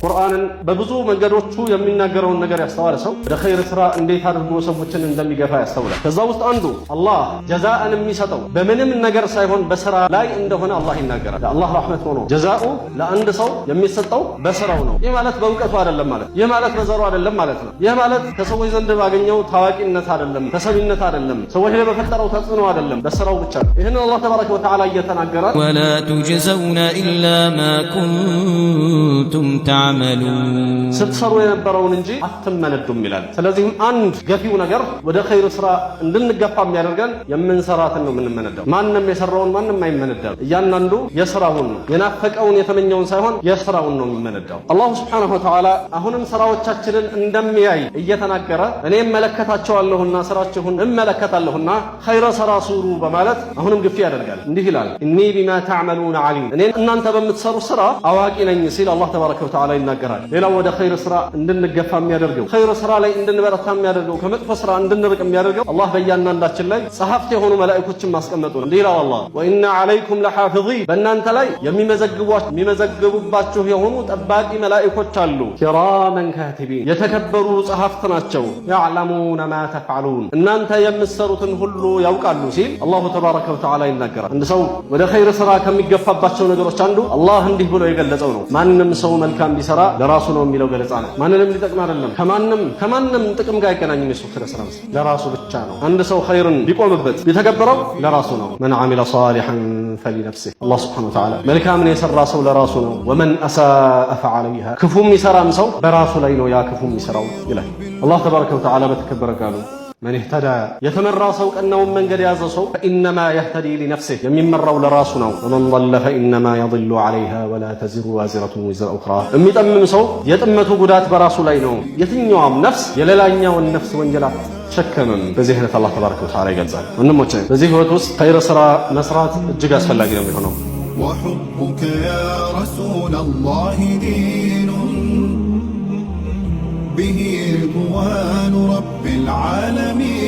ቁርአንን በብዙ መንገዶቹ የሚናገረውን ነገር ያስተዋለ ሰው ወደ ኸይር ስራ እንዴት አድርጎ ሰዎችን እንደሚገፋ ያስተውላል። ከዛ ውስጥ አንዱ አላህ ጀዛእን የሚሰጠው በምንም ነገር ሳይሆን በስራ ላይ እንደሆነ አላህ ይናገራል። የአላህ ረሕመት ሆኖ ጀዛኡ ለአንድ ሰው የሚሰጠው በስራው ነው። ይህ ማለት በእውቀቱ አይደለም ማለት፣ ይህ ማለት በዘሩ አይደለም ማለት ነው። ይህ ማለት ከሰዎች ዘንድ ባገኘው ታዋቂነት አይደለም፣ ተሰሚነት አይደለም፣ ሰዎች ላይ በፈጠረው ተጽዕኖ አይደለም፣ በስራው ብቻ ነው። ይህን አላህ ተባረከ ወተዓላ እየተናገረ ወላ ቱጅዘውነ ኢላ ማ ኩንቱም ተዕመሉን ስትሰሩ የነበረውን እንጂ አትመነዱም ይላል። ስለዚህም አንድ ገፊው ነገር ወደ ኸይር ስራ እንድንገፋ የሚያደርገን የምንሰራትን ነው የምንመነዳው። ማንም የሰራውን ማንም አይመነዳም። እያንዳንዱ የስራውን የናፈቀውን የተመኘውን ሳይሆን የስራውን ነው የሚመነዳው። አላሁ ሱብሓነሁ ወተዓላ አሁንም ስራዎቻችንን እንደሚያይ እየተናገረ እኔ እመለከታቸዋለሁና ስራችሁን እመለከታለሁና ኸይረ ስራ ስሩ በማለት አሁንም ግፊ ያደርጋል። እንዲህ ይላል እኒ ቢማ ተዕመሉነ ዓሊም፣ እኔ እናንተ በምትሰሩ ስራ አዋቂ ነኝ ሲል አላህ ተባረከ ወተዓላ ይናገራል። ሌላው ወደ ኸይር ስራ እንድንገፋ የሚያደርገው ኸይር ስራ ላይ እንድንበረታ የሚያደርገው ከመጥፎ ስራ እንድንርቅ የሚያደርገው አላህ በእያንዳንዳችን ላይ ጸሐፍት የሆኑ መላእክቶችን ማስቀመጡ ነው። እንዲህ ይላል አላህ ወኢነ ዓለይኩም ለሓፊዚን፣ በእናንተ ላይ የሚመዘግቡባችሁ የሆኑ ጠባቂ መላእክቶች አሉ። ኪራመን ካቲቢን፣ የተከበሩ ጸሐፍት ናቸው። ያዕለሙነ ማ ተፍዓሉን፣ እናንተ የምትሰሩትን ሁሉ ያውቃሉ ሲል አላሁ ተባረከ ወተዓላ ይናገራል። አንድ ሰው ወደ ኸይር ስራ ከሚገፋባቸው ነገሮች አንዱ አላህ እንዲህ ብሎ የገለጸው ነው። ማንም ሰው መልካም ቢሰራ ለራሱ ነው የሚለው ገለጻ ነው። ማንንም ሊጠቅም አይደለም። ከማንም ጥቅም ጋር አይገናኝም። የሱ ኸይር ስራ ለራሱ ብቻ ነው። አንድ ሰው ኸይርን ቢቆምበት ቢተገብረው ለራሱ ነው። መን ዓሚለ ሷሊሐን ፈሊነፍሲህ፣ አላህ ሱብሓነሁ ወተዓላ መልካምን የሰራ ሰው ለራሱ ነው። ወመን አሳአ ፈዐለይሃ፣ ክፉም የሚሰራም ሰው በራሱ ላይ ነው ያ ክፉ የሚሰራው ይላል አላህ ተባረከ ወተዓላ በተከበረ ቃሉ። መን ኢህተዳ፣ የተመራ ሰው ቀናውን መንገድ የያዘ ሰው ፈኢነማ የህተዲ ሊነፍሲህ፣ የሚመራው ለራሱ ነው። ወመን ضለ ፈኢነማ የضሉ ዐለይሃ ወላ ተዚሩ ዋዚረቱን ዊዝረ ኡኽራ፣ የሚጠምም ሰው የጥመቱ ጉዳት በራሱ ላይ ነው። የትኛውም ነፍስ የሌላኛውን ነፍስ ወንጀል አትሸከምም። በዚህ አይነት አላህ ተባረከ ወተዓላ ይገልጻል። ወንድሞቼ በዚህ ህይወት ውስጥ ኸይር ስራ መስራት እጅግ አስፈላጊ ነው የሚሆነው። ወሑቡከ ያ ረሱለላህ ዲኑን ቢሂ ሪድዋኑ ረቢል ዓለሚን